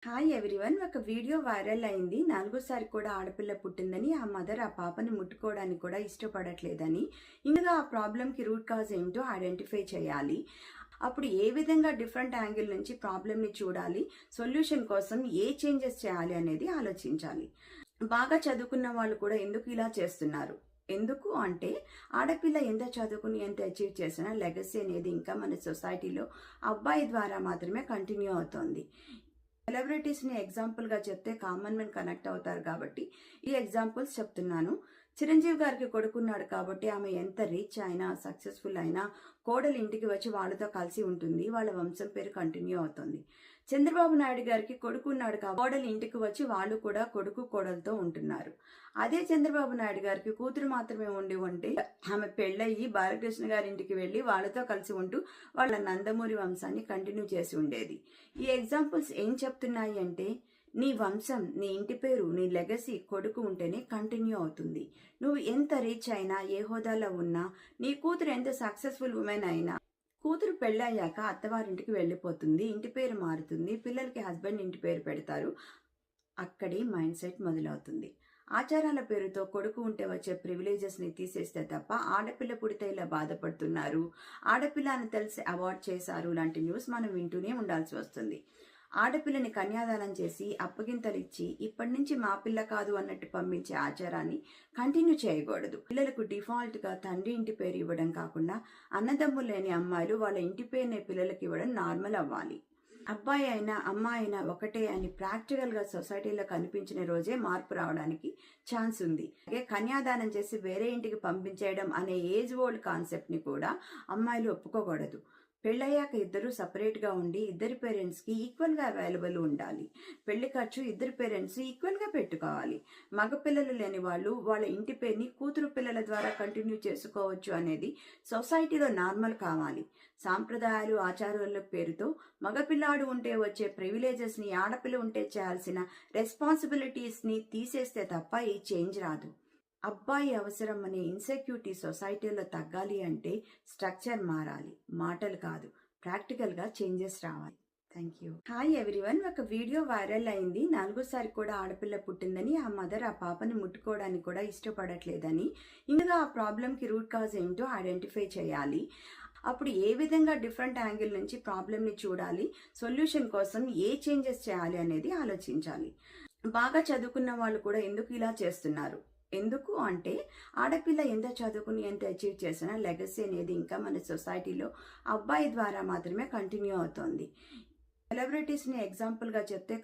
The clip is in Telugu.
Hi everyone. ఒక వీడియో వైరల్ అయింది. నాలుగోసారి కూడా ఆడపిల్ల పుట్టిందని ఆ మదర్ ఆ పాపని ముట్టుకోవడానికి కూడా ఇష్టపడట్లేదని. ఇంకా ఆ ప్రాబ్లంకి రూట్ కాజ్ ఏంటో ఐడెంటిఫై చేయాలి. అప్పుడు ఏ విధంగా డిఫరెంట్ యాంగిల్ నుంచి ప్రాబ్లమ్ని చూడాలి, సొల్యూషన్ కోసం ఏ చేంజెస్ చేయాలి అనేది ఆలోచించాలి. బాగా చదువుకున్న వాళ్ళు కూడా ఎందుకు ఇలా చేస్తున్నారు? ఎందుకు అంటే ఆడపిల్ల ఎంత చదువుకుని ఎంత అచీవ్ చేసినా లెగసీ అనేది ఇంకా మన సొసైటీలో అబ్బాయి ద్వారా మాత్రమే కంటిన్యూ అవుతోంది. సెలబ్రిటీస్ని ఎగ్జాంపుల్గా చెప్తే కామన్ మెన్ కనెక్ట్ అవుతారు కాబట్టి ఈ ఎగ్జాంపుల్స్ చెప్తున్నాను. చిరంజీవి గారికి కొడుకున్నాడు కాబట్టి ఆమె ఎంత రీచ్ అయినా సక్సెస్ఫుల్ అయినా కోడలు ఇంటికి వచ్చి వాళ్ళతో కలిసి ఉంటుంది, వాళ్ళ వంశం పేరు కంటిన్యూ అవుతుంది. చంద్రబాబు నాయుడు గారికి కొడుకున్నాడు కాబట్టి కోడలు ఇంటికి వచ్చి వాళ్ళు కూడా కొడుకు కోడలతో ఉంటున్నారు. అదే చంద్రబాబు నాయుడు గారికి కూతురు మాత్రమే ఉండి ఆమె పెళ్ళయి బాలకృష్ణ గారి ఇంటికి వెళ్ళి వాళ్ళతో కలిసి ఉంటూ వాళ్ళ నందమూరి వంశాన్ని కంటిన్యూ చేసి ఉండేది. ఈ ఎగ్జాంపుల్స్ ఏం చెప్తున్నాయి అంటే నీ వంశం, నీ ఇంటి పేరు, నీ లెగసీ కొడుకు ఉంటేనే కంటిన్యూ అవుతుంది. నువ్వు ఎంత రీచ్ అయినా, ఏ హోదాలో ఉన్నా, నీ కూతురు ఎంత సక్సెస్ఫుల్ ఉమెన్ అయినా, కూతురు పెళ్ళయ్యాక అత్తవారింటికి వెళ్ళిపోతుంది, ఇంటి పేరు మారుతుంది, పిల్లలకి హస్బెండ్ ఇంటి పేరు పెడతారు. అక్కడే మైండ్ సెట్ మొదలవుతుంది. ఆచారాల పేరుతో కొడుకు ఉంటే వచ్చే ప్రివిలేజెస్ని తీసేస్తే తప్ప ఆడపిల్ల పుడితే ఇలా బాధపడుతున్నారు, ఆడపిల్ల అని తెలిసి అవాయిడ్ చేశారు లాంటి న్యూస్ మనం వింటూనే ఉండాల్సి వస్తుంది. ఆడపిల్లని కన్యాదానం చేసి అప్పగింతలు ఇచ్చి ఇప్పటి నుంచి మా పిల్ల కాదు అన్నట్టు పంపించే ఆచారాన్ని కంటిన్యూ చేయకూడదు. పిల్లలకు డిఫాల్ట్గా తండ్రి ఇంటి పేరు ఇవ్వడం కాకుండా అన్నదమ్ములు లేని అమ్మాయిలు వాళ్ళ ఇంటి పేరునే పిల్లలకి ఇవ్వడం నార్మల్ అవ్వాలి. అబ్బాయి అయినా అమ్మాయి అయినా ఒకటే అని ప్రాక్టికల్గా సొసైటీలో కనిపించిన రోజే మార్పు రావడానికి ఛాన్స్ ఉంది. అలాగే కన్యాదానం చేసి వేరే ఇంటికి పంపించేయడం అనే ఏజ్ ఓల్డ్ కాన్సెప్ట్ని కూడా అమ్మాయిలు ఒప్పుకోకూడదు. పెళ్ళయ్యాక ఇద్దరు సపరేట్గా ఉండి ఇద్దరి పేరెంట్స్కి ఈక్వల్గా అవైలబుల్ ఉండాలి. పెళ్లి ఖర్చు ఇద్దరు పేరెంట్స్ ఈక్వల్గా పెట్టుకోవాలి. మగపిల్లలు లేని వాళ్ళు వాళ్ళ ఇంటి పేరుని కూతురు పిల్లల ద్వారా కంటిన్యూ చేసుకోవచ్చు అనేది సొసైటీలో నార్మల్ కావాలి. సాంప్రదాయాలు ఆచారాల పేరుతో మగపిల్లాడు ఉంటే వచ్చే ప్రివిలేజెస్ని ఆడపిల్ల ఉంటే చేయాల్సిన రెస్పాన్సిబిలిటీస్ని తీసేస్తే తప్ప ఈ చేంజ్ రాదు. అబ్బాయి అవసరం అనే ఇన్సెక్యూరిటీ సొసైటీలో తగ్గాలి అంటే స్ట్రక్చర్ మారాలి, మాటలు కాదు, ప్రాక్టికల్గా చేంజెస్ రావాలి. Thank you. Hi everyone. ఒక వీడియో వైరల్ అయింది. నాలుగోసారి కూడా ఆడపిల్ల పుట్టిందని ఆ మదర్ ఆ పాపని ముట్టుకోవడానికి కూడా ఇష్టపడట్లేదని. ఇంకా ఆ ప్రాబ్లంకి రూట్ కాజ్ ఏంటో ఐడెంటిఫై చేయాలి. అప్పుడు ఏ విధంగా డిఫరెంట్ యాంగిల్ నుంచి ప్రాబ్లమ్ని చూడాలి, సొల్యూషన్ కోసం ఏ చేంజెస్ చేయాలి అనేది ఆలోచించాలి. బాగా చదువుకున్న వాళ్ళు కూడా ఎందుకు ఇలా చేస్తున్నారు? ఎందుకు అంటే ఆడపిల్ల ఎంత చదువుకుని ఎంత అచీవ్ చేసినా లెగసీ అనేది ఇంకా మన సొసైటీలో అబ్బాయి ద్వారా మాత్రమే కంటిన్యూ అవుతుంది. సెలబ్రిటీస్ని ఎగ్జాంపుల్గా చెప్తే